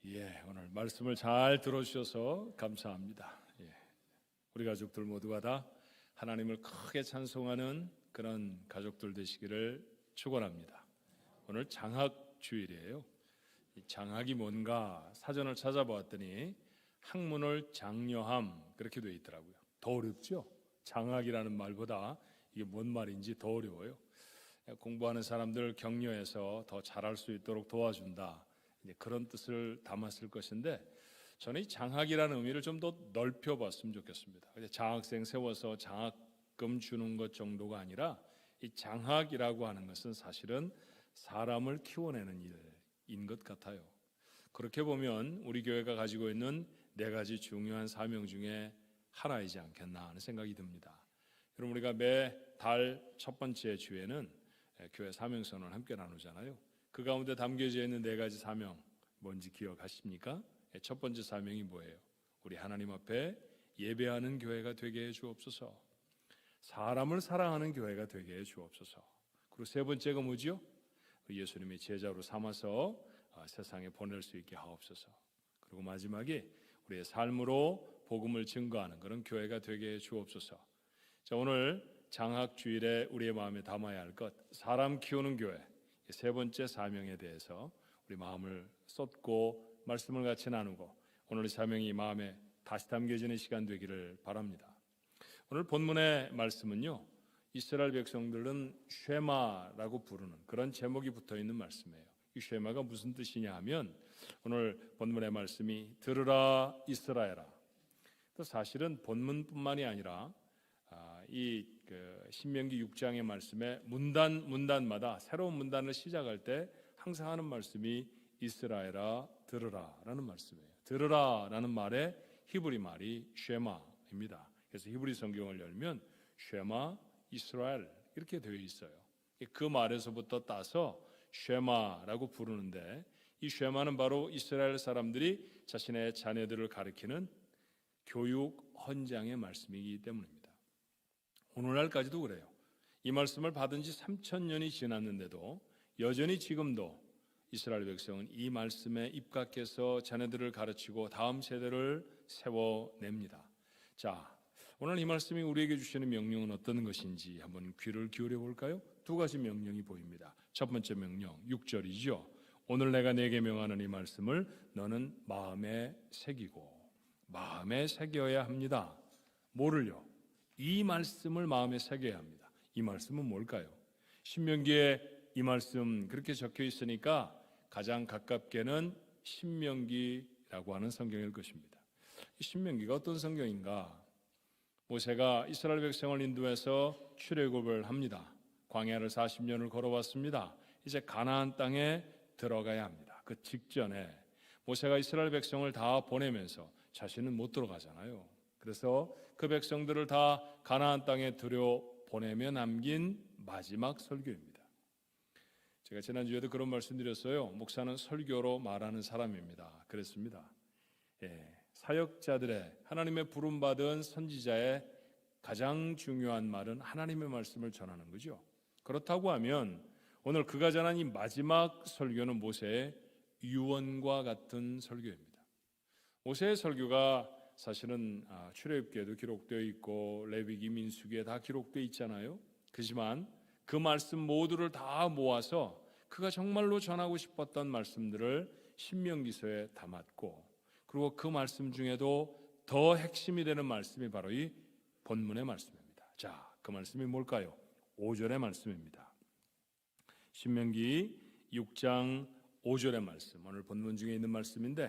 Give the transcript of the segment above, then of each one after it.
오늘 말씀을 잘 들어주셔서 감사합니다. 우리 가족들 모두가 다 하나님을 크게 찬송하는 그런 가족들 되시기를 축원합니다. 오늘 장학 주일이에요. 이 장학이 뭔가 사전을 찾아보았더니 학문을 장려함 그렇게 되어 있더라고요. 더 어렵죠? 장학이라는 말보다 이게 뭔 말인지 더 어려워요. 공부하는 사람들 격려해서 더 잘할 수 있도록 도와준다. 이제 그런 뜻을 담았을 것인데 저는 이 장학이라는 의미를 좀 더 넓혀봤으면 좋겠습니다. 장학생 세워서 장학금 주는 것 정도가 아니라 이 장학이라고 하는 것은 사실은 사람을 키워내는 일인 것 같아요. 그렇게 보면 우리 교회가 가지고 있는 4가지 중요한 사명 중에 하나이지 않겠나 하는 생각이 듭니다. 여러분, 우리가 매달 첫 번째 주에는 교회 사명선언을 함께 나누잖아요. 그 가운데 담겨져 있는 4가지 사명 뭔지 기억하십니까? 첫 번째 사명이 뭐예요? 우리 하나님 앞에 예배하는 교회가 되게 해 주옵소서. 사람을 사랑하는 교회가 되게 해 주옵소서. 그리고 세 번째가 뭐죠? 예수님의 제자로 삼아서 세상에 보낼 수 있게 하옵소서. 그리고 마지막에 우리의 삶으로 복음을 증거하는 그런 교회가 되게 해 주옵소서. 자, 오늘 장학주일에 우리의 마음에 담아야 할 것, 사람 키우는 교회 세 번째 사명에 대해서 우리 마음을 쏟고 말씀을 같이 나누고 오늘 사명이 마음에 다시 담겨지는 시간 되기를 바랍니다. 오늘 본문의 말씀은요, 이스라엘 백성들은 쉐마라고 부르는 그런 제목이 붙어있는 말씀이에요. 이 쉐마가 무슨 뜻이냐 하면 오늘 본문의 말씀이 들으라 이스라엘아. 또 사실은 본문뿐만이 아니라 이 신명기 6장의 말씀에 문단마다 새로운 문단을 시작할 때 항상 하는 말씀이 이스라엘아 들으라라는 말씀이에요. 들으라라는 말의 히브리 말이 쉐마입니다. 그래서 히브리 성경을 열면 쉐마 이스라엘 이렇게 되어 있어요. 그 말에서부터 따서 쉐마라고 부르는데 이 쉐마는 바로 이스라엘 사람들이 자신의 자녀들을 가리키는 교육 헌장의 말씀이기 때문입니다. 오늘날까지도 그래요. 이 말씀을 받은 지 3000년이 지났는데도 여전히 지금도 이스라엘 백성은 이 말씀에 입각해서 자녀들을 가르치고 다음 세대를 세워냅니다. 자, 오늘 이 말씀이 우리에게 주시는 명령은 어떤 것인지 한번 귀를 기울여 볼까요? 2가지 명령이 보입니다. 첫 번째 명령 6절이죠. 오늘 내가 네게 명하는 이 말씀을 너는 마음에 새기고, 마음에 새겨야 합니다. 뭐를요? 이 말씀을 마음에 새겨야 합니다. 이 말씀은 뭘까요? 신명기에 이 말씀 그렇게 적혀 있으니까 가장 가깝게는 신명기라고 하는 성경일 것입니다. 이 신명기가 어떤 성경인가? 모세가 이스라엘 백성을 인도해서 출애굽을 합니다. 광야를 40년을 걸어왔습니다. 이제 가나안 땅에 들어가야 합니다. 그 직전에 모세가 이스라엘 백성을 다 보내면서 자신은 못 들어가잖아요. 그래서 그 백성들을 다 가나안 땅에 들여보내며 남긴 마지막 설교입니다. 제가 지난주에도 그런 말씀 드렸어요. 목사는 설교로 말하는 사람입니다. 그랬습니다. 사역자들의 하나님의 부름받은 선지자의 가장 중요한 말은 하나님의 말씀을 전하는 거죠. 그렇다고 하면 오늘 그가 전한 이 마지막 설교는 모세의 유언과 같은 설교입니다. 모세의 설교가 사실은 출애굽기에도 기록되어 있고 레위기, 민수기에 다 기록되어 있잖아요. 그렇지만 그 말씀 모두를 다 모아서 그가 정말로 전하고 싶었던 말씀들을 신명기서에 담았고, 그리고 그 말씀 중에도 더 핵심이 되는 말씀이 바로 이 본문의 말씀입니다. 자, 그 말씀이 뭘까요? 5절의 말씀입니다. 신명기 6장 5절의 말씀, 오늘 본문 중에 있는 말씀인데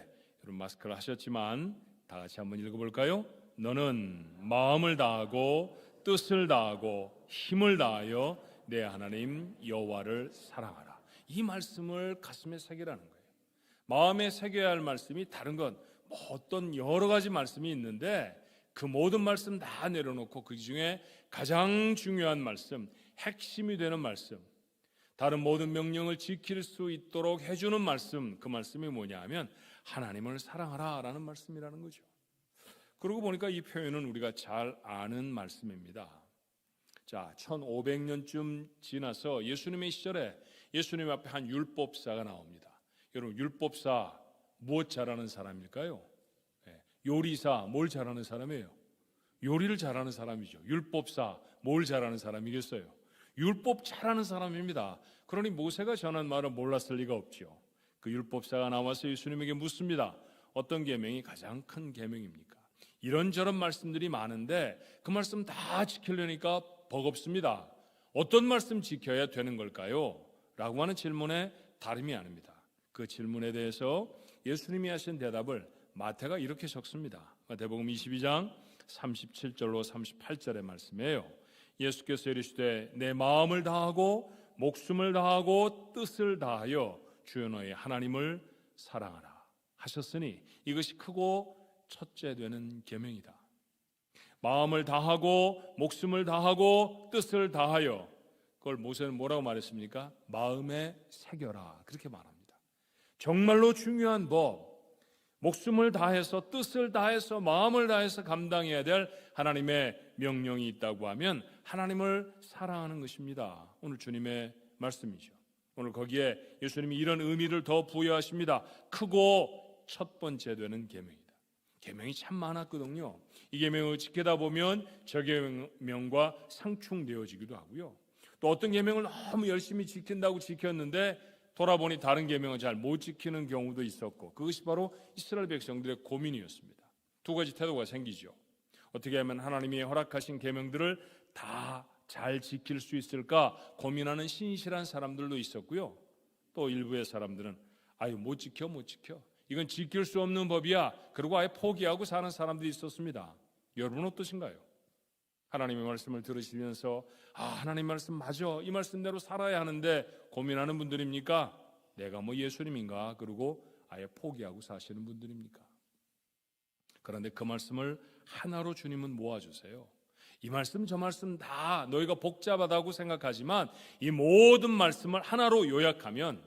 여러분 마스크를 하셨지만 다 같이 한번 읽어볼까요? 너는 마음을 다하고 뜻을 다하고 힘을 다하여 내 하나님 여호와를 사랑하라. 이 말씀을 가슴에 새기라는 거예요. 마음에 새겨야 할 말씀이 다른 건 어떤 여러 가지 말씀이 있는데 그 모든 말씀 다 내려놓고 그 중에 가장 중요한 말씀, 핵심이 되는 말씀, 다른 모든 명령을 지킬 수 있도록 해주는 말씀, 그 말씀이 뭐냐 하면 하나님을 사랑하라 라는 말씀이라는 거죠. 그러고 보니까 이 표현은 우리가 잘 아는 말씀입니다. 자, 1500년쯤 지나서 예수님의 시절에 예수님 앞에 한 율법사가 나옵니다. 여러분, 율법사 무엇 잘하는 사람일까요? 요리사, 뭘 잘하는 사람이에요? 요리를 잘하는 사람이죠. 율법사, 뭘 잘하는 사람이겠어요? 율법 잘하는 사람입니다. 그러니 모세가 전한 말을 몰랐을 리가 없죠. 그 율법사가 나와서 예수님에게 묻습니다. 어떤 계명이 가장 큰 계명입니까? 이런저런 말씀들이 많은데 그 말씀 다 지키려니까 버겁습니다. 어떤 말씀 지켜야 되는 걸까요? 라고 하는 질문에 다름이 아닙니다. 그 질문에 대해서 예수님이 하신 대답을 마태가 이렇게 적습니다. 마태복음 22장 37절로 38절의 말씀이에요. 예수께서 이르시되 내 마음을 다하고 목숨을 다하고 뜻을 다하여 주여 너희 하나님을 사랑하라 하셨으니 이것이 크고 첫째 되는 계명이다. 마음을 다하고 목숨을 다하고 뜻을 다하여, 그걸 모세는 뭐라고 말했습니까? 마음에 새겨라, 그렇게 말합니다. 정말로 중요한 법, 목숨을 다해서 뜻을 다해서 마음을 다해서 감당해야 될 하나님의 명령이 있다고 하면 하나님을 사랑하는 것입니다. 오늘 주님의 말씀이죠. 오늘 거기에 예수님이 이런 의미를 더 부여하십니다. 크고 첫 번째 되는 계명이다. 계명이 참 많았거든요. 이 계명을 지키다 보면 저 계명과 상충되어지기도 하고요. 또 어떤 계명을 너무 열심히 지킨다고 지켰는데 돌아보니 다른 계명을 잘 못 지키는 경우도 있었고, 그것이 바로 이스라엘 백성들의 고민이었습니다. 두 가지 태도가 생기죠. 어떻게 하면 하나님이 허락하신 계명들을 다 잘 지킬 수 있을까 고민하는 신실한 사람들도 있었고요. 또 일부의 사람들은 아유 못 지켜 이건 지킬 수 없는 법이야, 그리고 아예 포기하고 사는 사람들이 있었습니다. 여러분 어떠신가요? 하나님의 말씀을 들으시면서 하나님 말씀 맞아, 이 말씀대로 살아야 하는데 고민하는 분들입니까? 내가 뭐 예수님인가? 그리고 아예 포기하고 사시는 분들입니까? 그런데 그 말씀을 하나로 주님은 모아주세요. 이 말씀 저 말씀 다 너희가 복잡하다고 생각하지만 이 모든 말씀을 하나로 요약하면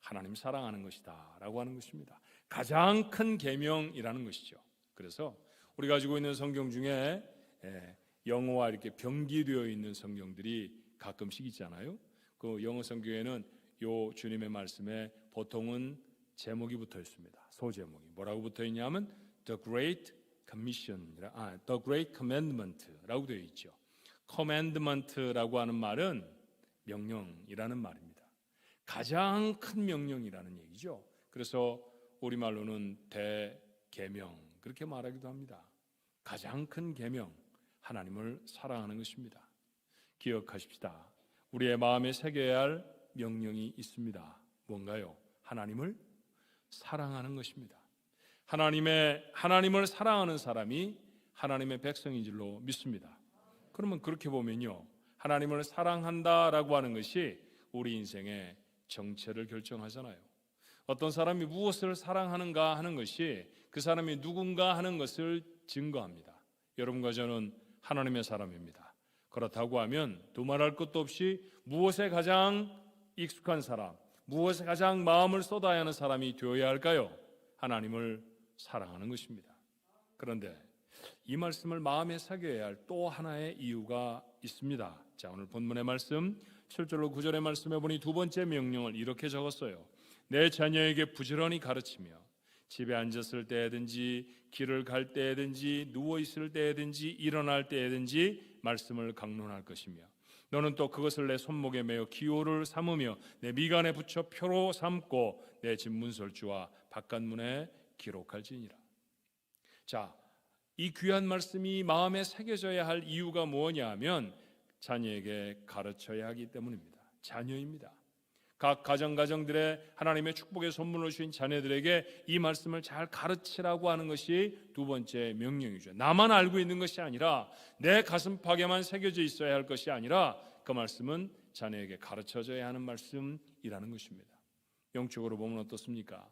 하나님 사랑하는 것이다 라고 하는 것입니다. 가장 큰 계명이라는 것이죠. 그래서 우리 가지고 있는 성경 중에 영어와 이렇게 병기되어 있는 성경들이 가끔씩 있잖아요. 그 영어 성경에는 요 주님의 말씀에 보통은 제목이 붙어 있습니다. 소제목이 뭐라고 붙어 있냐면 The Great Commission, The Great Commandment라고 되어 있죠. Commandment라고 하는 말은 명령이라는 말입니다. 가장 큰 명령이라는 얘기죠. 그래서 우리말로는 대계명 그렇게 말하기도 합니다. 가장 큰 계명, 하나님을 사랑하는 것입니다. 기억하십시다. 우리의 마음에 새겨야 할 명령이 있습니다. 뭔가요? 하나님을 사랑하는 것입니다. 하나님을 사랑하는 사람이 하나님의 백성인 줄로 믿습니다. 그러면 그렇게 보면요, 하나님을 사랑한다라고 하는 것이 우리 인생의 정체를 결정하잖아요. 어떤 사람이 무엇을 사랑하는가 하는 것이 그 사람이 누군가 하는 것을 증거합니다. 여러분과 저는 하나님의 사람입니다. 그렇다고 하면 두말할 것도 없이 무엇에 가장 익숙한 사람, 무엇에 가장 마음을 쏟아야 하는 사람이 되어야 할까요? 하나님을 사랑하는 것입니다. 그런데 이 말씀을 마음에 새겨야 할 또 하나의 이유가 있습니다. 자, 오늘 본문의 말씀 7절로 9절의 말씀에 보니 두 번째 명령을 이렇게 적었어요. 내 자녀에게 부지런히 가르치며 집에 앉았을 때든지 길을 갈 때든지 누워 있을 때든지 일어날 때든지 말씀을 강론할 것이며 너는 또 그것을 내 손목에 매어 기호를 삼으며 내 미간에 붙여 표로 삼고 내 집 문설주와 바깥문에 기록할지니라. 자, 이 귀한 말씀이 마음에 새겨져야 할 이유가 뭐냐 하면 자녀에게 가르쳐야 하기 때문입니다. 자녀입니다. 각 가정들의 하나님의 축복의 선물로 주신 자녀들에게 이 말씀을 잘 가르치라고 하는 것이 두 번째 명령이죠. 나만 알고 있는 것이 아니라 내 가슴팍에만 새겨져 있어야 할 것이 아니라 그 말씀은 자녀에게 가르쳐져야 하는 말씀이라는 것입니다. 영적으로 보면 어떻습니까?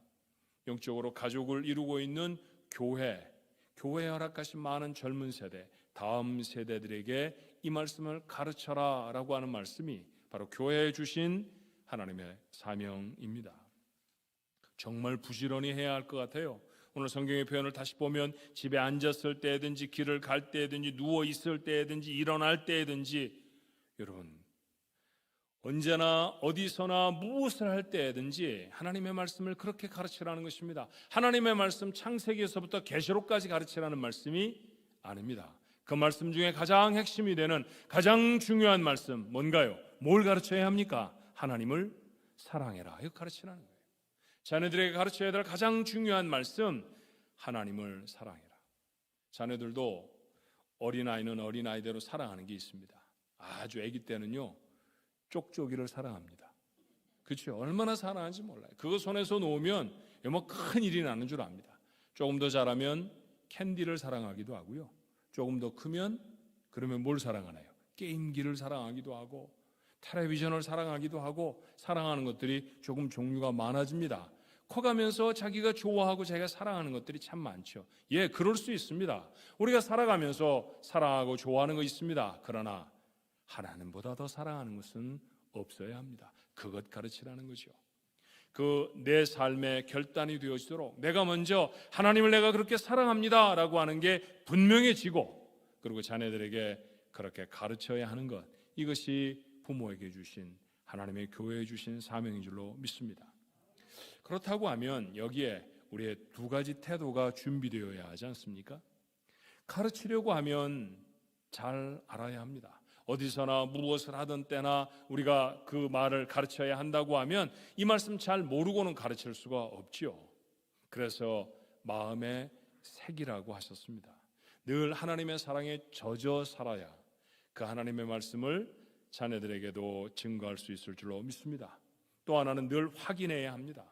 영적으로 가족을 이루고 있는 교회에 허락하신 많은 젊은 세대, 다음 세대들에게 이 말씀을 가르쳐라 라고 하는 말씀이 바로 교회에 주신 하나님의 사명입니다. 정말 부지런히 해야 할 것 같아요. 오늘 성경의 표현을 다시 보면 집에 앉았을 때든지 길을 갈 때든지 누워 있을 때든지 일어날 때든지 여러분 언제나 어디서나 무엇을 할 때든지 하나님의 말씀을 그렇게 가르치라는 것입니다. 하나님의 말씀 창세기에서부터 계시록까지 가르치라는 말씀이 아닙니다. 그 말씀 중에 가장 핵심이 되는 가장 중요한 말씀 뭔가요? 뭘 가르쳐야 합니까? 하나님을 사랑해라. 이거 가르치라는 거예요. 자녀들에게 가르쳐야 될 가장 중요한 말씀, 하나님을 사랑해라. 자녀들도 어린아이는 어린아이대로 사랑하는 게 있습니다. 아주 아기 때는요 쪽쪽이를 사랑합니다. 그렇죠? 얼마나 사랑하는지 몰라요. 그거 손에서 놓으면 뭐 큰 일이 나는 줄 압니다. 조금 더 자라면 캔디를 사랑하기도 하고요. 조금 더 크면 그러면 뭘 사랑하나요? 게임기를 사랑하기도 하고 텔레비전을 사랑하기도 하고 사랑하는 것들이 조금 종류가 많아집니다. 커가면서 자기가 좋아하고 자기가 사랑하는 것들이 참 많죠. 예, 그럴 수 있습니다. 우리가 살아가면서 사랑하고 좋아하는 거 있습니다. 그러나 하나님보다 더 사랑하는 것은 없어야 합니다. 그것 가르치라는 거죠. 그 내 삶의 결단이 되어지도록 내가 먼저 하나님을 내가 그렇게 사랑합니다 라고 하는 게 분명해지고, 그리고 자녀들에게 그렇게 가르쳐야 하는 것, 이것이 부모에게 주신, 하나님의 교회에 주신 사명인 줄로 믿습니다. 그렇다고 하면 여기에 우리의 두 가지 태도가 준비되어야 하지 않습니까? 가르치려고 하면 잘 알아야 합니다. 어디서나 무엇을 하던 때나 우리가 그 말을 가르쳐야 한다고 하면 이 말씀 잘 모르고는 가르칠 수가 없지요. 그래서 마음에 새기라고 하셨습니다. 늘 하나님의 사랑에 젖어 살아야 그 하나님의 말씀을 자녀들에게도 증거할 수 있을 줄로 믿습니다. 또 하나는 늘 확인해야 합니다.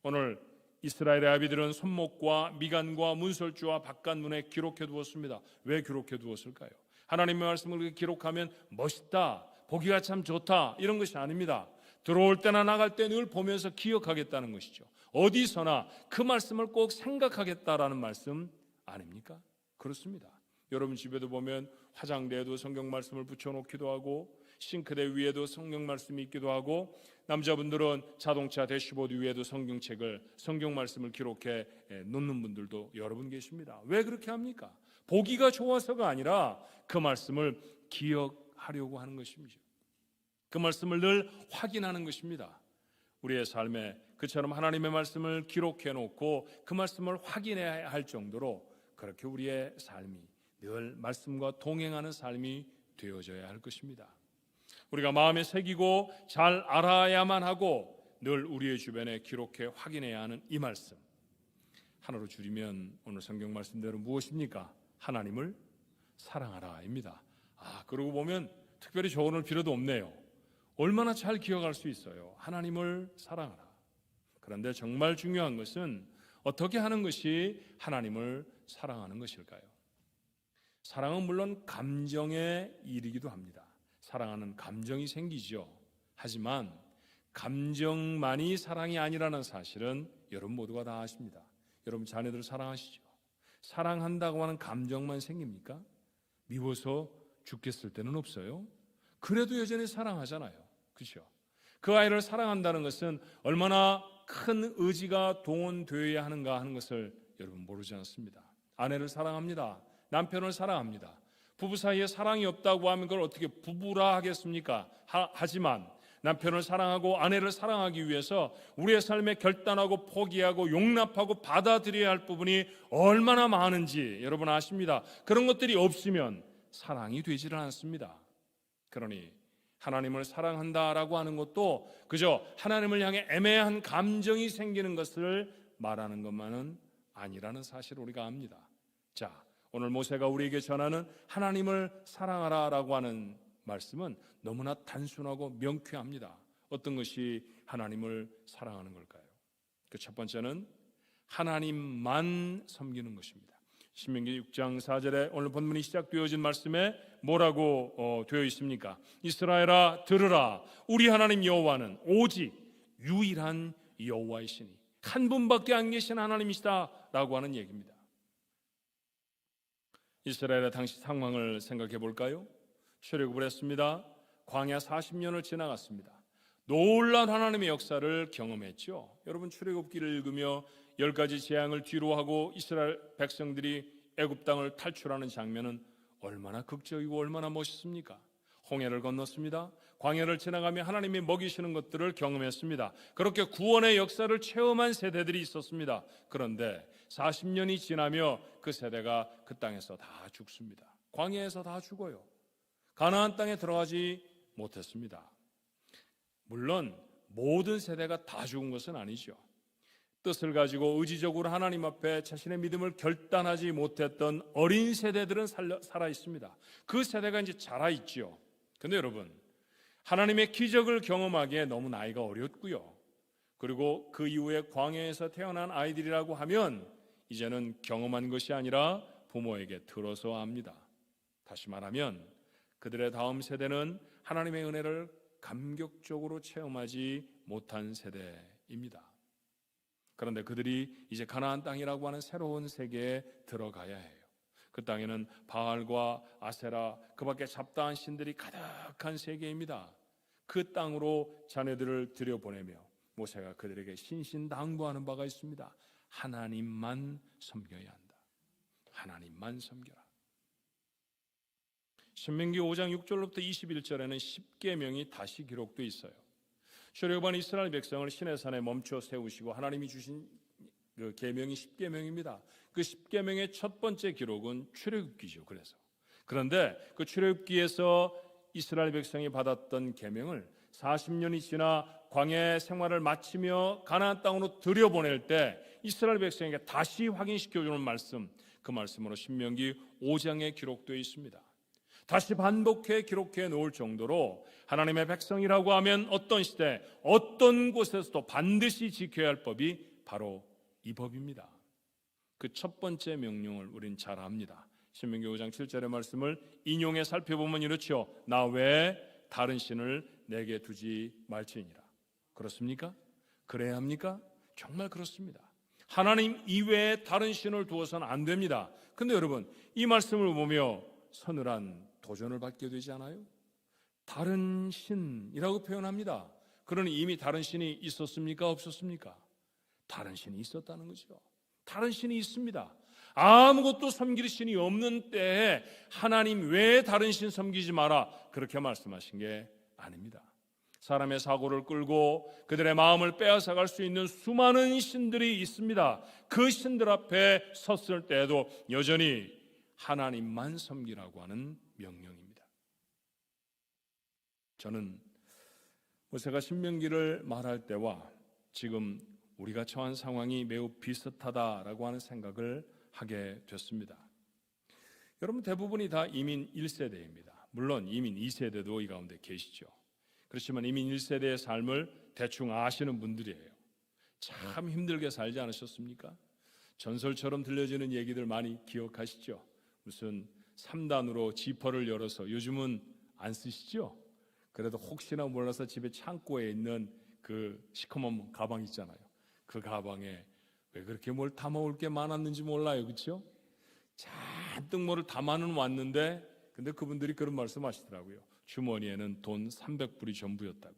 오늘 이스라엘의 아비들은 손목과 미간과 문설주와 바깥문에 기록해 두었습니다. 왜 기록해 두었을까요? 하나님의 말씀을 기록하면 멋있다, 보기가 참 좋다, 이런 것이 아닙니다. 들어올 때나 나갈 때 늘 보면서 기억하겠다는 것이죠. 어디서나 그 말씀을 꼭 생각하겠다라는 말씀 아닙니까? 그렇습니다. 여러분 집에도 보면 화장대에도 성경 말씀을 붙여놓기도 하고 싱크대 위에도 성경 말씀이 있기도 하고, 남자분들은 자동차 대시보드 위에도 성경 말씀을 기록해 놓는 분들도 여러분 계십니다. 왜 그렇게 합니까? 보기가 좋아서가 아니라 그 말씀을 기억하려고 하는 것입니다. 그 말씀을 늘 확인하는 것입니다. 우리의 삶에 그처럼 하나님의 말씀을 기록해 놓고 그 말씀을 확인해야 할 정도로 그렇게 우리의 삶이 늘 말씀과 동행하는 삶이 되어져야 할 것입니다. 우리가 마음에 새기고 잘 알아야만 하고 늘 우리의 주변에 기록해 확인해야 하는 이 말씀, 하나로 줄이면 오늘 성경 말씀대로 무엇입니까? 하나님을 사랑하라입니다. 그러고 보면 특별히 적어놓을 필요도 없네요. 얼마나 잘 기억할 수 있어요. 하나님을 사랑하라. 그런데 정말 중요한 것은 어떻게 하는 것이 하나님을 사랑하는 것일까요? 사랑은 물론 감정의 일이기도 합니다. 사랑하는 감정이 생기죠. 하지만 감정만이 사랑이 아니라는 사실은 여러분 모두가 다 아십니다. 여러분 자녀들 사랑하시죠? 사랑한다고 하는 감정만 생깁니까? 미워서 죽겠을 때는 없어요. 그래도 여전히 사랑하잖아요. 그렇죠? 그 아이를 사랑한다는 것은 얼마나 큰 의지가 동원되어야 하는가 하는 것을 여러분 모르지 않습니다. 아내를 사랑합니다. 남편을 사랑합니다. 부부 사이에 사랑이 없다고 하면 그걸 어떻게 부부라 하겠습니까? 하지만 남편을 사랑하고 아내를 사랑하기 위해서 우리의 삶에 결단하고 포기하고 용납하고 받아들여야 할 부분이 얼마나 많은지 여러분 아십니다. 그런 것들이 없으면 사랑이 되지를 않습니다. 그러니 하나님을 사랑한다라고 하는 것도 그저 하나님을 향해 애매한 감정이 생기는 것을 말하는 것만은 아니라는 사실을 우리가 압니다. 자, 오늘 모세가 우리에게 전하는 하나님을 사랑하라라고 하는 말씀은 너무나 단순하고 명쾌합니다. 어떤 것이 하나님을 사랑하는 걸까요? 그 첫 번째는 하나님만 섬기는 것입니다. 신명기 6장 4절에 오늘 본문이 시작되어진 말씀에 뭐라고 되어 있습니까? 이스라엘아 들으라, 우리 하나님 여호와는 오직 유일한 여호와이시니 한 분밖에 안 계신 하나님이시다 라고 하는 얘기입니다. 이스라엘의 당시 상황을 생각해 볼까요? 출애굽을 했습니다. 광야 40년을 지나갔습니다. 놀라운 하나님의 역사를 경험했죠. 여러분 출애굽기를 읽으며 10가지 재앙을 뒤로하고 이스라엘 백성들이 애굽 땅을 탈출하는 장면은 얼마나 극적이고 얼마나 멋있습니까? 홍해를 건넜습니다. 광야를 지나가며 하나님이 먹이시는 것들을 경험했습니다. 그렇게 구원의 역사를 체험한 세대들이 있었습니다. 그런데 40년이 지나며 그 세대가 그 땅에서 다 죽습니다. 광야에서 다 죽어요. 가나안 땅에 들어가지 못했습니다. 물론 모든 세대가 다 죽은 것은 아니죠. 뜻을 가지고 의지적으로 하나님 앞에 자신의 믿음을 결단하지 못했던 어린 세대들은 살아 있습니다. 그 세대가 이제 자라 있죠. 그런데 여러분, 하나님의 기적을 경험하기에 너무 나이가 어렸고요. 그리고 그 이후에 광야에서 태어난 아이들이라고 하면 이제는 경험한 것이 아니라 부모에게 들어서 합니다. 다시 말하면 그들의 다음 세대는 하나님의 은혜를 감격적으로 체험하지 못한 세대입니다. 그런데 그들이 이제 가나안 땅이라고 하는 새로운 세계에 들어가야 해요. 그 땅에는 바알과 아세라, 그 밖에 잡다한 신들이 가득한 세계입니다. 그 땅으로 자녀들을 들여보내며 모세가 그들에게 신신당부하는 바가 있습니다. 하나님만 섬겨야 한다. 하나님만 섬겨라. 신명기 5장 6절로부터 21절에는 10계명이 다시 기록되어 있어요. 출애굽한 이스라엘 백성을 시내산에 멈춰 세우시고 하나님이 주신 그 계명이 10계명입니다. 그 10계명의 첫 번째 기록은 출애굽기죠. 그런데 그 출애굽기에서 이스라엘 백성이 받았던 계명을 40년이 지나 광야의 생활을 마치며 가나안 땅으로 들여보낼 때 이스라엘 백성에게 다시 확인시켜주는 말씀, 그 말씀으로 신명기 5장에 기록되어 있습니다. 다시 반복해 기록해 놓을 정도로 하나님의 백성이라고 하면 어떤 시대, 어떤 곳에서도 반드시 지켜야 할 법이 바로 이 법입니다. 그 첫 번째 명령을 우린 잘 압니다. 신명기 5장 7절의 말씀을 인용해 살펴보면 이렇죠. 나 외에 다른 신을 내게 두지 말지니라. 그렇습니까? 그래야 합니까? 정말 그렇습니다. 하나님 이외에 다른 신을 두어서는 안 됩니다. 근데 여러분, 이 말씀을 보며 서늘한 도전을 받게 되지 않아요? 다른 신이라고 표현합니다. 그러니 이미 다른 신이 있었습니까? 없었습니까? 다른 신이 있었다는 거죠. 다른 신이 있습니다. 아무것도 섬길 신이 없는 때에 하나님 외에 다른 신 섬기지 마라, 그렇게 말씀하신 게 아닙니다. 사람의 사고를 끌고 그들의 마음을 빼앗아갈 수 있는 수많은 신들이 있습니다. 그 신들 앞에 섰을 때에도 여전히 하나님만 섬기라고 하는 명령입니다. 저는 모세가 신명기를 말할 때와 지금 우리가 처한 상황이 매우 비슷하다라고 하는 생각을 하게 됐습니다. 여러분, 대부분이 다 이민 1세대입니다. 물론 이민 2세대도 이 가운데 계시죠. 그렇지만 이민 1세대의 삶을 대충 아시는 분들이에요. 참 힘들게 살지 않으셨습니까? 전설처럼 들려지는 얘기들 많이 기억하시죠? 무슨 3단으로 지퍼를 열어서, 요즘은 안 쓰시죠? 그래도 혹시나 몰라서 집에 창고에 있는 그 시커먼 가방 있잖아요. 그 가방에 왜 그렇게 뭘 담아올 게 많았는지 몰라요. 그렇죠? 잔뜩 뭐를 담아는 왔는데, 근데 그분들이 그런 말씀 하시더라고요. 주머니에는 돈 300불이 전부였다고.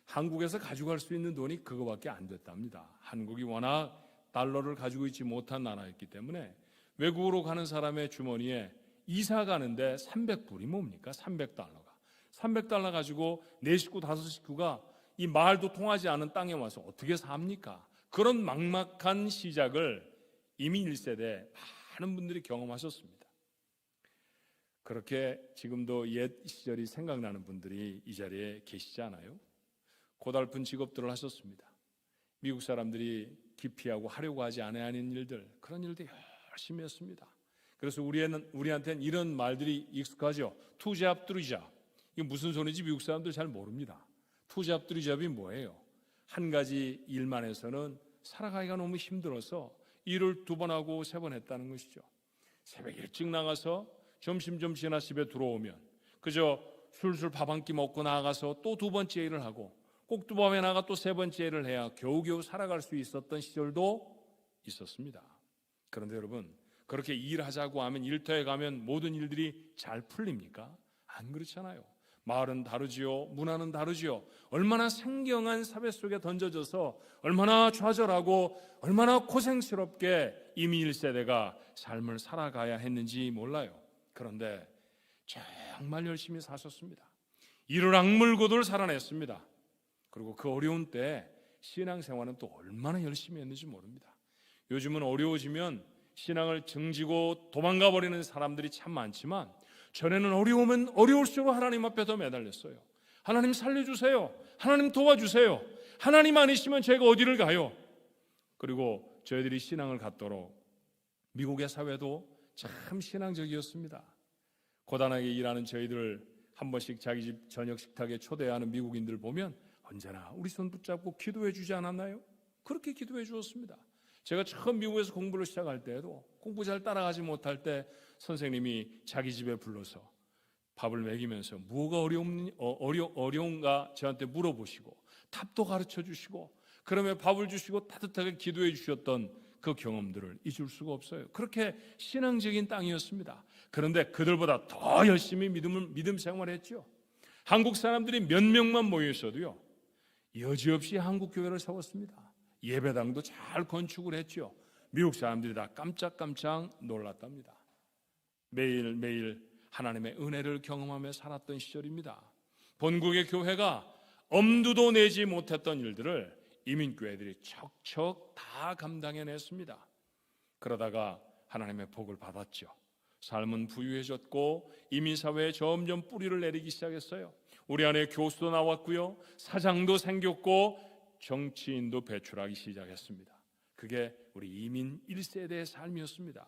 한국에서 가져갈 수 있는 돈이 그거밖에 안 됐답니다. 한국이 워낙 달러를 가지고 있지 못한 나라였기 때문에 외국으로 가는 사람의 주머니에 이사 가는데 300불이 뭡니까? 300달러가. 300달러 가지고 4식구, 5식구가 이 말도 통하지 않은 땅에 와서 어떻게 삽니까? 그런 막막한 시작을 이민 1세대 많은 분들이 경험하셨습니다. 그렇게 지금도 옛 시절이 생각나는 분들이 이 자리에 계시지 않아요? 고달픈 직업들을 하셨습니다. 미국 사람들이 기피하고 하려고 하지 않는 일들, 그런 일들 열심히 했습니다. 그래서 우리한테는 이런 말들이 익숙하죠. 투잡 뚜리잡. 이게 무슨 소리인지 미국 사람들 잘 모릅니다. 투잡 뚜리잡이 뭐예요? 한 가지 일만 해서는 살아가기가 너무 힘들어서 일을 2번 하고 3번 했다는 것이죠. 새벽 일찍 나가서 점심 좀 지나 집에 들어오면 그저 술술 밥 한 끼 먹고 나가서 또 2번째 일을 하고 꼭 2번에 나가 또 3번째 일을 해야 겨우겨우 살아갈 수 있었던 시절도 있었습니다. 그런데 여러분, 그렇게 일하자고 하면, 일터에 가면 모든 일들이 잘 풀립니까? 안 그렇잖아요. 마을은 다르지요. 문화는 다르지요. 얼마나 생경한 사회 속에 던져져서 얼마나 좌절하고 얼마나 고생스럽게 이민 1세대가 삶을 살아가야 했는지 몰라요. 그런데 정말 열심히 사셨습니다. 이를 악물고들 살아냈습니다. 그리고 그 어려운 때 신앙생활은 또 얼마나 열심히 했는지 모릅니다. 요즘은 어려워지면 신앙을 등지고 도망가 버리는 사람들이 참 많지만 전에는 어려우면 어려울수록 하나님 앞에 더 매달렸어요. 하나님 살려주세요. 하나님 도와주세요. 하나님 아니시면 제가 어디를 가요? 그리고 저희들이 신앙을 갖도록 미국의 사회도 참 신앙적이었습니다. 고단하게 일하는 저희들을 한 번씩 자기 집 저녁 식탁에 초대하는 미국인들 보면 언제나 우리 손 붙잡고 기도해 주지 않았나요? 그렇게 기도해 주었습니다. 제가 처음 미국에서 공부를 시작할 때에도 공부 잘 따라가지 못할 때 선생님이 자기 집에 불러서 밥을 먹이면서 뭐가 어려운가 저한테 물어보시고 답도 가르쳐 주시고 그러면 밥을 주시고 따뜻하게 기도해 주셨던 그 경험들을 잊을 수가 없어요. 그렇게 신앙적인 땅이었습니다. 그런데 그들보다 더 열심히 믿음 생활했죠. 한국 사람들이 몇 명만 모여 있어도요 여지없이 한국 교회를 세웠습니다. 예배당도 잘 건축을 했죠. 미국 사람들이 다 깜짝깜짝 놀랐답니다. 매일매일 하나님의 은혜를 경험하며 살았던 시절입니다. 본국의 교회가 엄두도 내지 못했던 일들을 이민교회들이 척척 다 감당해냈습니다. 그러다가 하나님의 복을 받았죠. 삶은 부유해졌고 이민사회에 점점 뿌리를 내리기 시작했어요. 우리 안에 교수도 나왔고요, 사장도 생겼고 정치인도 배출하기 시작했습니다. 그게 우리 이민 1세대의 삶이었습니다.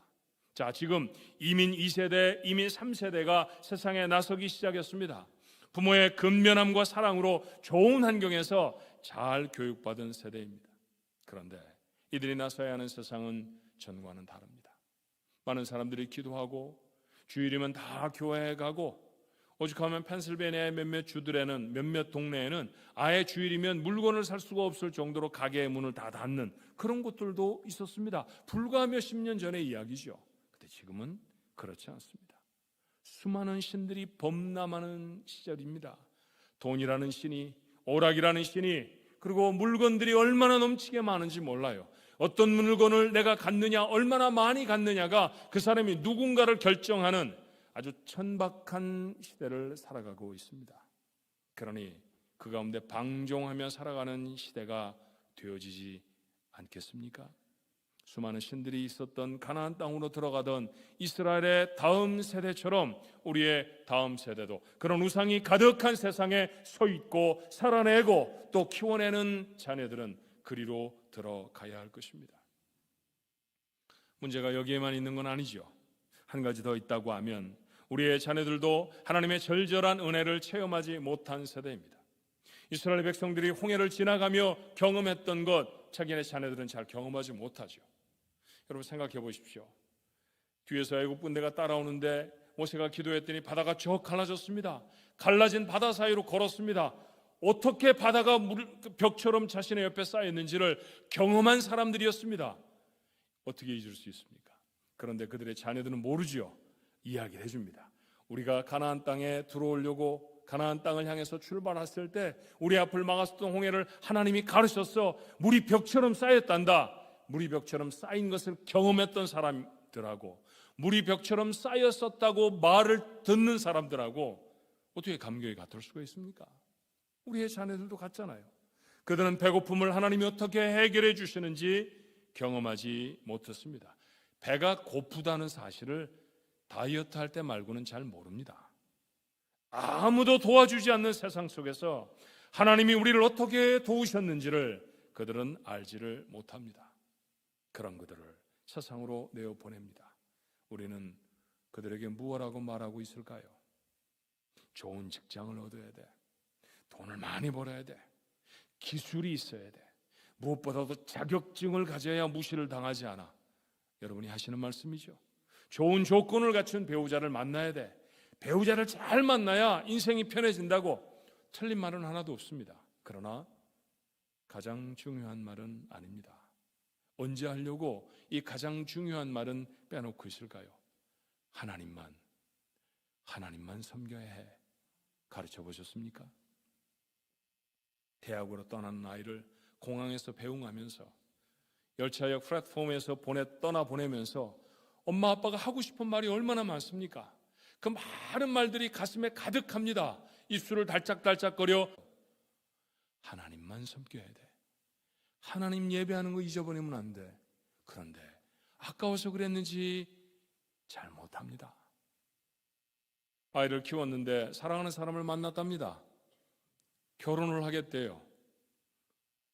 자, 지금 이민 2세대, 이민 3세대가 세상에 나서기 시작했습니다. 부모의 근면함과 사랑으로 좋은 환경에서 잘 교육받은 세대입니다. 그런데 이들이 나서야 하는 세상은 전과는 다릅니다. 많은 사람들이 기도하고 주일이면 다 교회에 가고 오죽하면 펜실베니아의 몇몇 주들에는 몇몇 동네에는 아예 주일이면 물건을 살 수가 없을 정도로 가게의 문을 다 닫는 그런 곳들도 있었습니다. 불과 몇십 년 전의 이야기죠. 근데 지금은 그렇지 않습니다. 수많은 신들이 범람하는 시절입니다. 돈이라는 신이, 오락이라는 신이, 그리고 물건들이 얼마나 넘치게 많은지 몰라요. 어떤 물건을 내가 갖느냐, 얼마나 많이 갖느냐가 그 사람이 누군가를 결정하는 아주 천박한 시대를 살아가고 있습니다. 그러니 그 가운데 방종하며 살아가는 시대가 되어지지 않겠습니까? 수많은 신들이 있었던 가나안 땅으로 들어가던 이스라엘의 다음 세대처럼 우리의 다음 세대도 그런 우상이 가득한 세상에 서 있고 살아내고 또 키워내는 자녀들은 그리로 들어가야 할 것입니다. 문제가 여기에만 있는 건 아니죠. 한 가지 더 있다고 하면 우리의 자녀들도 하나님의 절절한 은혜를 체험하지 못한 세대입니다. 이스라엘 백성들이 홍해를 지나가며 경험했던 것 자기네 자녀들은 잘 경험하지 못하죠. 여러분 생각해 보십시오. 뒤에서 애굽 군대가 따라오는데 모세가 기도했더니 바다가 쭉 갈라졌습니다. 갈라진 바다 사이로 걸었습니다. 어떻게 바다가 벽처럼 자신의 옆에 쌓였는지를 경험한 사람들이었습니다. 어떻게 잊을 수 있습니까? 그런데 그들의 자녀들은 모르지요. 이야기를 해줍니다. 우리가 가나안 땅에 들어오려고 가나안 땅을 향해서 출발했을 때 우리 앞을 막았었던 홍해를 하나님이 가르셨어. 물이 벽처럼 쌓였단다. 물이 벽처럼 쌓인 것을 경험했던 사람들하고 물이 벽처럼 쌓였었다고 말을 듣는 사람들하고 어떻게 감격이 같을 수가 있습니까? 우리의 자녀들도 같잖아요. 그들은 배고픔을 하나님이 어떻게 해결해 주시는지 경험하지 못했습니다. 배가 고프다는 사실을 다이어트 할 때 말고는 잘 모릅니다. 아무도 도와주지 않는 세상 속에서 하나님이 우리를 어떻게 도우셨는지를 그들은 알지를 못합니다. 그런 그들을 세상으로 내어보냅니다. 우리는 그들에게 무엇라고 말하고 있을까요? 좋은 직장을 얻어야 돼. 돈을 많이 벌어야 돼. 기술이 있어야 돼. 무엇보다도 자격증을 가져야 무시를 당하지 않아. 여러분이 하시는 말씀이죠. 좋은 조건을 갖춘 배우자를 만나야 돼. 배우자를 잘 만나야 인생이 편해진다고. 틀린 말은 하나도 없습니다. 그러나 가장 중요한 말은 아닙니다. 언제 하려고 이 가장 중요한 말은 빼놓고 있을까요? 하나님만 섬겨야 해. 가르쳐 보셨습니까? 대학으로 떠나는 아이를 공항에서 배웅하면서 열차역 플랫폼에서 떠나보내면서 엄마 아빠가 하고 싶은 말이 얼마나 많습니까? 그 많은 말들이 가슴에 가득합니다. 입술을 달짝달짝거려 하나님만 섬겨야 돼. 하나님 예배하는 거 잊어버리면 안 돼. 그런데 아까워서 그랬는지 잘 못합니다. 아이를 키웠는데 사랑하는 사람을 만났답니다. 결혼을 하겠대요.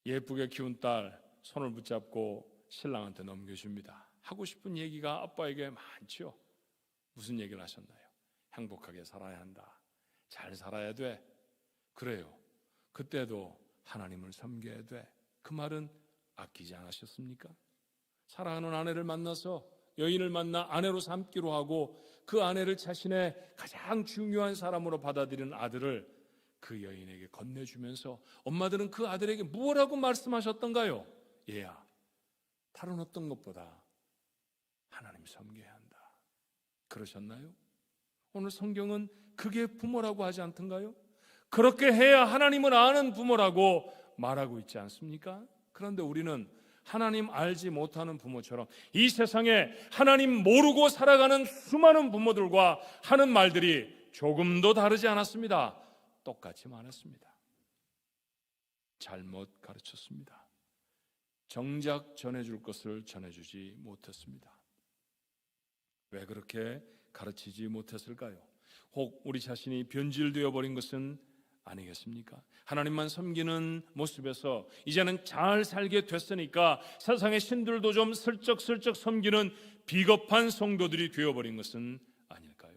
예쁘게 키운 딸 손을 붙잡고 신랑한테 넘겨줍니다. 하고 싶은 얘기가 아빠에게 많죠. 무슨 얘기를 하셨나요? 행복하게 살아야 한다. 잘 살아야 돼. 그래요. 그때도 하나님을 섬겨야 돼. 그 말은 아끼지 않으셨습니까? 사랑하는 아내를 만나서 여인을 만나 아내로 삼기로 하고 그 아내를 자신의 가장 중요한 사람으로 받아들이는 아들을 그 여인에게 건네주면서 엄마들은 그 아들에게 무엇라고 말씀하셨던가요? 얘야, 다른 어떤 것보다 하나님 섬겨야 한다. 그러셨나요? 오늘 성경은 그게 부모라고 하지 않던가요? 그렇게 해야 하나님을 아는 부모라고 말하고 있지 않습니까? 그런데 우리는 하나님 알지 못하는 부모처럼 이 세상에 하나님 모르고 살아가는 수많은 부모들과 하는 말들이 조금도 다르지 않았습니다. 똑같이 말했습니다. 잘못 가르쳤습니다. 정작 전해줄 것을 전해주지 못했습니다. 왜 그렇게 가르치지 못했을까요? 혹 우리 자신이 변질되어 버린 것은 아니겠습니까? 하나님만 섬기는 모습에서 이제는 잘 살게 됐으니까 세상의 신들도 좀 슬쩍슬쩍 섬기는 비겁한 성도들이 되어버린 것은 아닐까요?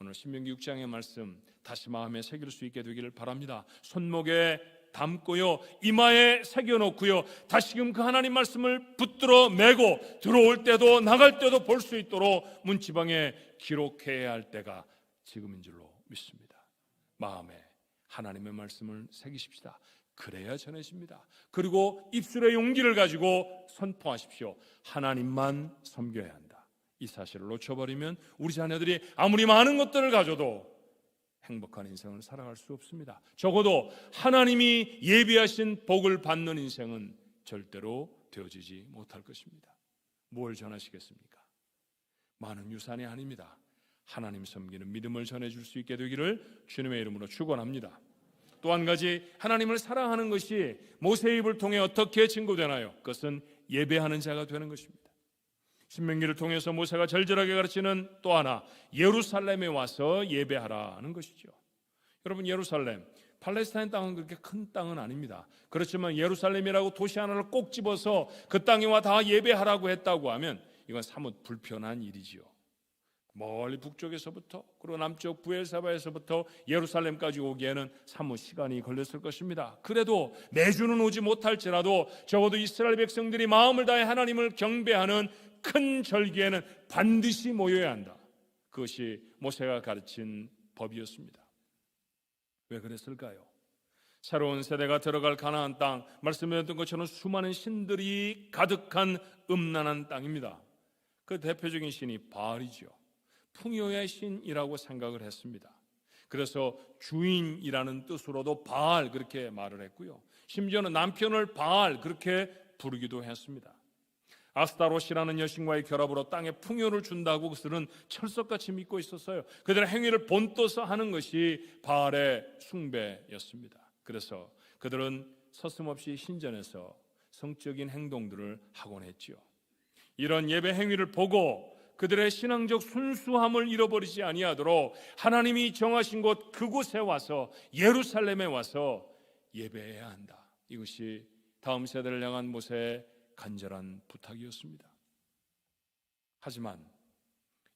오늘 신명기 6장의 말씀 다시 마음에 새길 수 있게 되기를 바랍니다. 손목에 담고요, 이마에 새겨놓고요, 다시금 그 하나님 말씀을 붙들어 매고 들어올 때도 나갈 때도 볼 수 있도록 문지방에 기록해야 할 때가 지금인 줄로 믿습니다. 마음에 하나님의 말씀을 새기십시다. 그래야 전해집니다. 그리고 입술의 용기를 가지고 선포하십시오. 하나님만 섬겨야 한다. 이 사실을 놓쳐버리면 우리 자녀들이 아무리 많은 것들을 가져도 행복한 인생을 살아갈 수 없습니다. 적어도 하나님이 예비하신 복을 받는 인생은 절대로 되어지지 못할 것입니다. 뭘 전하시겠습니까? 많은 유산이 아닙니다. 하나님 섬기는 믿음을 전해줄 수 있게 되기를 주님의 이름으로 축원합니다. 또 한 가지, 하나님을 사랑하는 것이 모세의 입을 통해 어떻게 증거되나요? 그것은 예배하는 자가 되는 것입니다. 신명기를 통해서 모세가 절절하게 가르치는 또 하나, 예루살렘에 와서 예배하라는 것이죠. 여러분, 예루살렘, 팔레스타인 땅은 그렇게 큰 땅은 아닙니다. 그렇지만 예루살렘이라고 도시 하나를 꼭 집어서 그 땅에 와 다 예배하라고 했다고 하면 이건 사뭇 불편한 일이지요. 멀리 북쪽에서부터 그리고 남쪽 부엘사바에서부터 예루살렘까지 오기에는 사뭇 시간이 걸렸을 것입니다. 그래도 매주는 오지 못할지라도 적어도 이스라엘 백성들이 마음을 다해 하나님을 경배하는 큰 절기에는 반드시 모여야 한다. 그것이 모세가 가르친 법이었습니다. 왜 그랬을까요? 새로운 세대가 들어갈 가나안 땅, 말씀드렸던 것처럼 수많은 신들이 가득한 음란한 땅입니다. 그 대표적인 신이 바알이죠. 풍요의 신이라고 생각을 했습니다. 그래서 주인이라는 뜻으로도 바알 그렇게 말을 했고요. 심지어는 남편을 바알 그렇게 부르기도 했습니다. 아스타롯이라는 여신과의 결합으로 땅에 풍요를 준다고 그들은 철석같이 믿고 있었어요. 그들의 행위를 본떠서 하는 것이 바알의 숭배였습니다. 그래서 그들은 서슴없이 신전에서 성적인 행동들을 하곤 했죠. 이런 예배 행위를 보고 그들의 신앙적 순수함을 잃어버리지 아니하도록 하나님이 정하신 곳 그곳에 와서 예루살렘에 와서 예배해야 한다. 이것이 다음 세대를 향한 모세의 간절한 부탁이었습니다. 하지만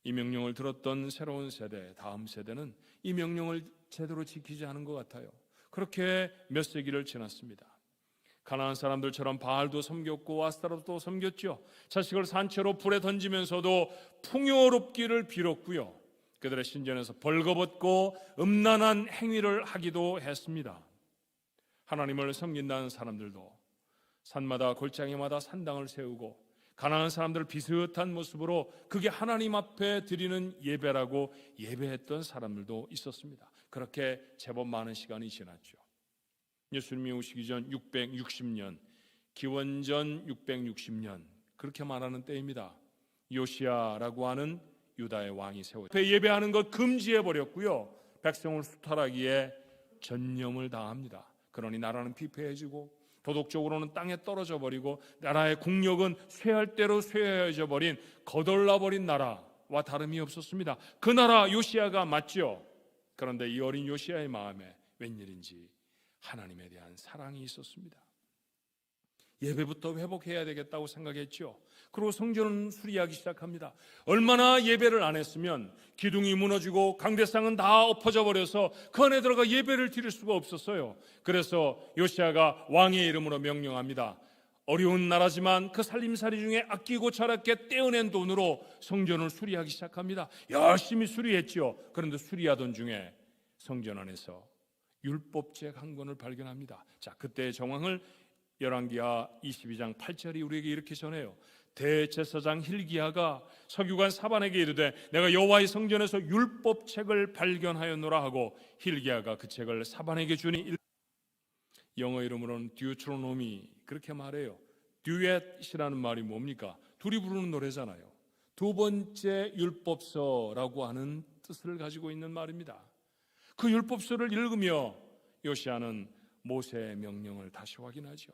이 명령을 들었던 새로운 세대, 다음 세대는 이 명령을 제대로 지키지 않은 것 같아요. 그렇게 몇 세기를 지났습니다. 가나안 사람들처럼 바알도 섬겼고 아스타롯도 섬겼죠. 자식을 산채로 불에 던지면서도 풍요롭기를 빌었고요. 그들의 신전에서 벌거벗고 음란한 행위를 하기도 했습니다. 하나님을 섬긴다는 사람들도 산마다 골짜기마다 산당을 세우고 가나안 사람들 비슷한 모습으로 그게 하나님 앞에 드리는 예배라고 예배했던 사람들도 있었습니다. 그렇게 제법 많은 시간이 지났죠. 예수님이 오시기 전 660년, 기원전 660년 그렇게 말하는 때입니다. 요시야라고 하는 유다의 왕이 세워졌습니다. 예배하는 것 금지해 버렸고요. 백성을 수탈하기에 전념을 다합니다. 그러니 나라는 피폐해지고 도덕적으로는 땅에 떨어져 버리고 나라의 국력은 쇠할 대로 쇠해져 버린 거덜나 버린 나라와 다름이 없었습니다. 그 나라 요시야가 맞죠. 그런데 이 어린 요시야의 마음에 웬일인지 하나님에 대한 사랑이 있었습니다. 예배부터 회복해야 되겠다고 생각했죠. 그리고 성전은 수리하기 시작합니다. 얼마나 예배를 안 했으면 기둥이 무너지고 강대상은 다 엎어져 버려서 그 안에 들어가 예배를 드릴 수가 없었어요. 그래서 요시야가 왕의 이름으로 명령합니다. 어려운 나라지만 그 살림살이 중에 아끼고 자랐게 떼어낸 돈으로 성전을 수리하기 시작합니다. 열심히 수리했죠. 그런데 수리하던 중에 성전 안에서 율법책 한 권을 발견합니다. 자, 그때의 정황을 열왕기하 22장 8절이 우리에게 이렇게 전해요. 대제사장 힐기야가 서기관 사반에게 이르되 내가 여호와의 성전에서 율법책을 발견하였노라 하고 힐기야가 그 책을 사반에게 주니 영어 이름으로는 듀트로노미 그렇게 말해요. 듀엣이라는 말이 뭡니까? 둘이 부르는 노래잖아요. 두 번째 율법서라고 하는 뜻을 가지고 있는 말입니다. 그 율법서를 읽으며 요시야는 모세의 명령을 다시 확인하죠.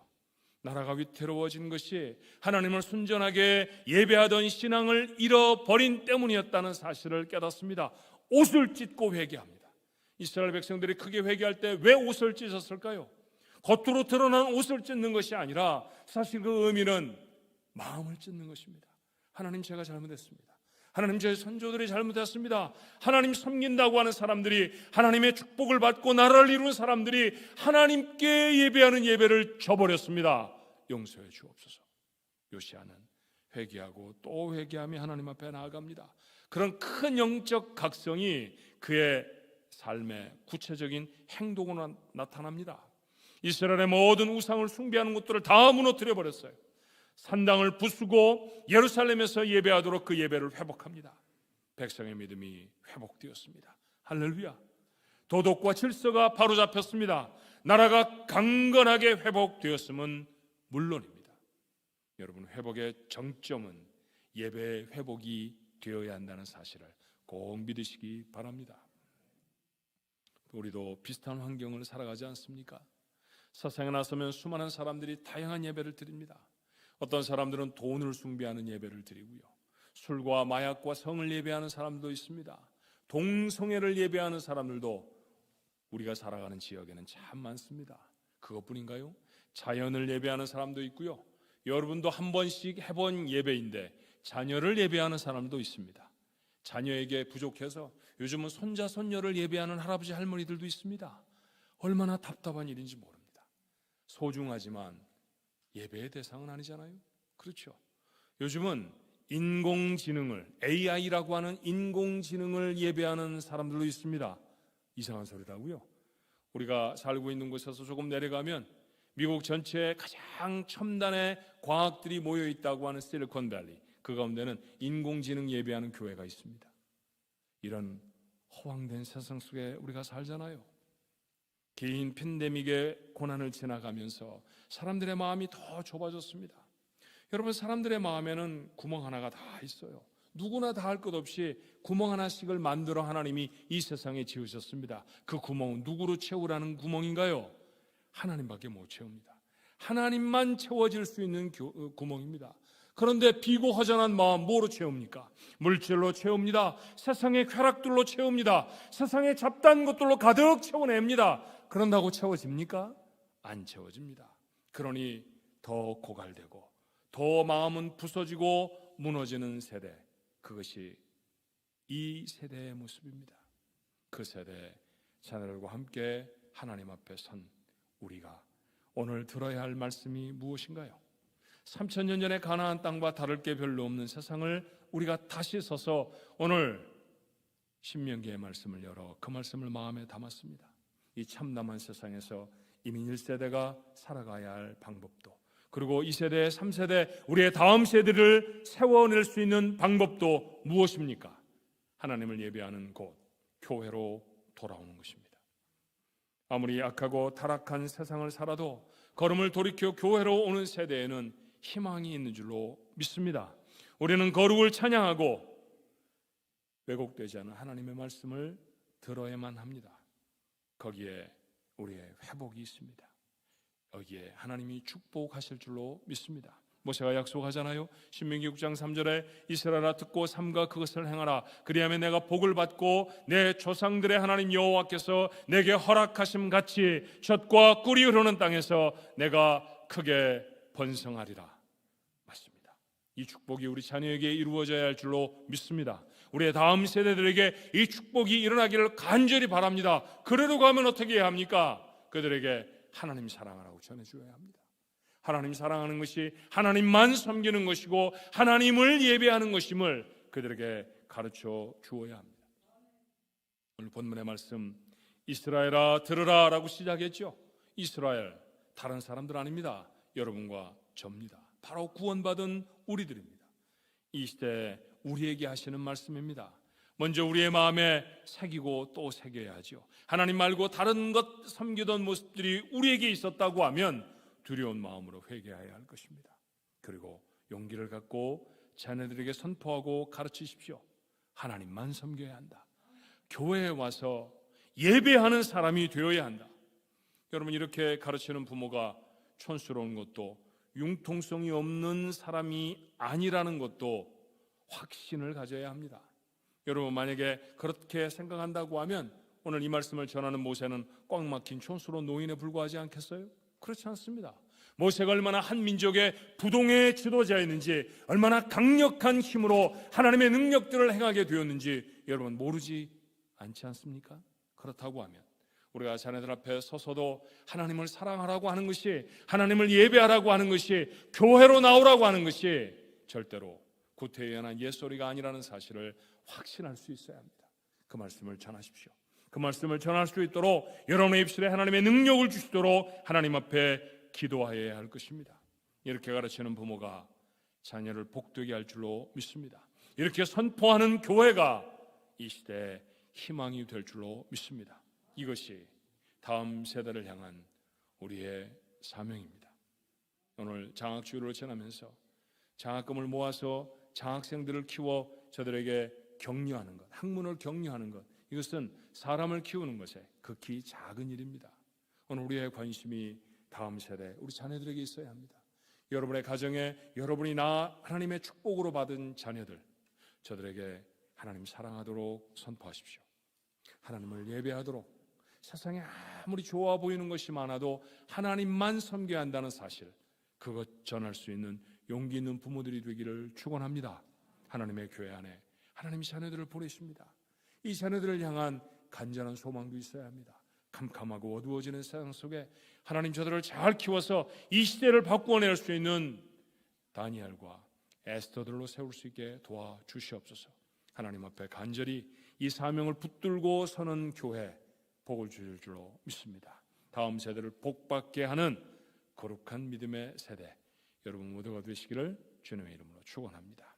나라가 위태로워진 것이 하나님을 순전하게 예배하던 신앙을 잃어버린 때문이었다는 사실을 깨닫습니다. 옷을 찢고 회개합니다. 이스라엘 백성들이 크게 회개할 때 왜 옷을 찢었을까요? 겉으로 드러난 옷을 찢는 것이 아니라 사실 그 의미는 마음을 찢는 것입니다. 하나님, 제가 잘못했습니다. 하나님, 저의 선조들이 잘못했습니다. 하나님 섬긴다고 하는 사람들이, 하나님의 축복을 받고 나라를 이룬 사람들이 하나님께 예배하는 예배를 저버렸습니다. 용서해 주옵소서. 요시야는 회개하고 또 회개하며 하나님 앞에 나아갑니다. 그런 큰 영적 각성이 그의 삶의 구체적인 행동으로 나타납니다. 이스라엘의 모든 우상을 숭배하는 것들을 다 무너뜨려 버렸어요. 산당을 부수고 예루살렘에서 예배하도록 그 예배를 회복합니다. 백성의 믿음이 회복되었습니다. 할렐루야. 도덕과 질서가 바로잡혔습니다. 나라가 강건하게 회복되었음은 물론입니다. 여러분, 회복의 정점은 예배의 회복이 되어야 한다는 사실을 꼭 믿으시기 바랍니다. 우리도 비슷한 환경을 살아가지 않습니까? 세상에 나서면 수많은 사람들이 다양한 예배를 드립니다. 어떤 사람들은 돈을 숭배하는 예배를 드리고요, 술과 마약과 성을 예배하는 사람도 있습니다. 동성애를 예배하는 사람들도 우리가 살아가는 지역에는 참 많습니다. 그것뿐인가요? 자연을 예배하는 사람도 있고요, 여러분도 한 번씩 해본 예배인데 자녀를 예배하는 사람도 있습니다. 자녀에게 부족해서 요즘은 손자 손녀를 예배하는 할아버지 할머니들도 있습니다. 얼마나 답답한 일인지 모릅니다. 소중하지만 예배의 대상은 아니잖아요. 그렇죠. 요즘은 인공지능을, AI라고 하는 인공지능을 예배하는 사람들도 있습니다. 이상한 소리라고요. 우리가 살고 있는 곳에서 조금 내려가면 미국 전체에 가장 첨단의 과학들이 모여 있다고 하는 실리콘밸리, 그 가운데는 인공지능 예배하는 교회가 있습니다. 이런 허황된 세상 속에 우리가 살잖아요. 긴 팬데믹의 고난을 지나가면서 사람들의 마음이 더 좁아졌습니다. 여러분, 사람들의 마음에는 구멍 하나가 다 있어요. 누구나 다 할 것 없이 구멍 하나씩을 만들어 하나님이 이 세상에 지으셨습니다. 그 구멍은 누구로 채우라는 구멍인가요? 하나님밖에 못 채웁니다. 하나님만 채워질 수 있는 구멍입니다. 그런데 비고 허전한 마음 뭐로 채웁니까? 물질로 채웁니다. 세상의 쾌락들로 채웁니다. 세상의 잡다한 것들로 가득 채워냅니다. 그런다고 채워집니까? 안 채워집니다. 그러니 더 고갈되고 더 마음은 부서지고 무너지는 세대, 그것이 이 세대의 모습입니다. 그 세대 자녀들과 함께 하나님 앞에 선 우리가 오늘 들어야 할 말씀이 무엇인가요? 3000년 전의 가나안 땅과 다를 게 별로 없는 세상을 우리가 다시 서서 오늘 신명기의 말씀을 열어 그 말씀을 마음에 담았습니다. 이 참담한 세상에서 이민 1세대가 살아가야 할 방법도, 그리고 2세대, 3세대, 우리의 다음 세대를 세워낼 수 있는 방법도 무엇입니까? 하나님을 예배하는 곳, 교회로 돌아오는 것입니다. 아무리 악하고 타락한 세상을 살아도 걸음을 돌이켜 교회로 오는 세대에는 희망이 있는 줄로 믿습니다. 우리는 거룩을 찬양하고 왜곡되지 않은 하나님의 말씀을 들어야만 합니다. 거기에 우리의 회복이 있습니다. 여기에 하나님이 축복하실 줄로 믿습니다. 모세가 약속하잖아요. 신명기 6장 3절에 이스라엘아 듣고 삼가 그것을 행하라. 그리하면 내가 복을 받고 내 조상들의 하나님 여호와께서 내게 허락하심 같이 젖과 꿀이 흐르는 땅에서 내가 크게 번성하리라. 맞습니다. 이 축복이 우리 자녀에게 이루어져야 할 줄로 믿습니다. 우리의 다음 세대들에게 이 축복이 일어나기를 간절히 바랍니다. 그대로 가면 어떻게 해야 합니까? 그들에게 하나님 사랑하라고 전해줘야 합니다. 하나님 사랑하는 것이 하나님만 섬기는 것이고 하나님을 예배하는 것임을 그들에게 가르쳐 주어야 합니다. 오늘 본문의 말씀 이스라엘아 들으라 라고 시작했죠. 이스라엘 다른 사람들 아닙니다. 여러분과 저입니다. 바로 구원받은 우리들입니다. 이 시대에 우리에게 하시는 말씀입니다. 먼저 우리의 마음에 새기고 또 새겨야 하죠. 하나님 말고 다른 것 섬기던 모습들이 우리에게 있었다고 하면 두려운 마음으로 회개해야 할 것입니다. 그리고 용기를 갖고 자녀들에게 선포하고 가르치십시오. 하나님만 섬겨야 한다. 교회에 와서 예배하는 사람이 되어야 한다. 여러분, 이렇게 가르치는 부모가 촌스러운 것도 융통성이 없는 사람이 아니라는 것도 확신을 가져야 합니다. 여러분, 만약에 그렇게 생각한다고 하면 오늘 이 말씀을 전하는 모세는 꽉 막힌 촌스러운 노인에 불과하지 않겠어요? 그렇지 않습니다. 모세가 얼마나 한 민족의 부동의 지도자였는지, 얼마나 강력한 힘으로 하나님의 능력들을 행하게 되었는지 여러분 모르지 않지 않습니까? 그렇다고 하면 우리가 자녀들 앞에 서서도 하나님을 사랑하라고 하는 것이, 하나님을 예배하라고 하는 것이, 교회로 나오라고 하는 것이 절대로 구태에 관한 옛소리가 아니라는 사실을 확신할 수 있어야 합니다. 그 말씀을 전하십시오. 그 말씀을 전할 수 있도록 여러분의 입술에 하나님의 능력을 주시도록 하나님 앞에 기도하여야 할 것입니다. 이렇게 가르치는 부모가 자녀를 복되게 할 줄로 믿습니다. 이렇게 선포하는 교회가 이 시대에 희망이 될 줄로 믿습니다. 이것이 다음 세대를 향한 우리의 사명입니다. 오늘 장학주일을 지나면서 장학금을 모아서 장학생들을 키워 저들에게 격려하는 것, 학문을 격려하는 것, 이것은 사람을 키우는 것에 극히 작은 일입니다. 오늘 우리의 관심이 다음 세대, 우리 자녀들에게 있어야 합니다. 여러분의 가정에 여러분이 하나님의 축복으로 받은 자녀들, 저들에게 하나님 사랑하도록 선포하십시오. 하나님을 예배하도록, 세상에 아무리 좋아 보이는 것이 많아도 하나님만 섬겨야 한다는 사실, 그것 전할 수 있는 용기 있는 부모들이 되기를 축원합니다. 하나님의 교회 안에 하나님이 자녀들을 보내십니다. 이 자녀들을 향한 간절한 소망도 있어야 합니다. 캄캄하고 어두워지는 세상 속에 하나님 저들을 잘 키워서 이 시대를 바꾸어낼 수 있는 다니엘과 에스더들로 세울 수 있게 도와주시옵소서. 하나님 앞에 간절히 이 사명을 붙들고 서는 교회, 복을 주실 줄로 믿습니다. 다음 세대를 복받게 하는 거룩한 믿음의 세대, 여러분 모두가 되시기를 주님의 이름으로 축원합니다.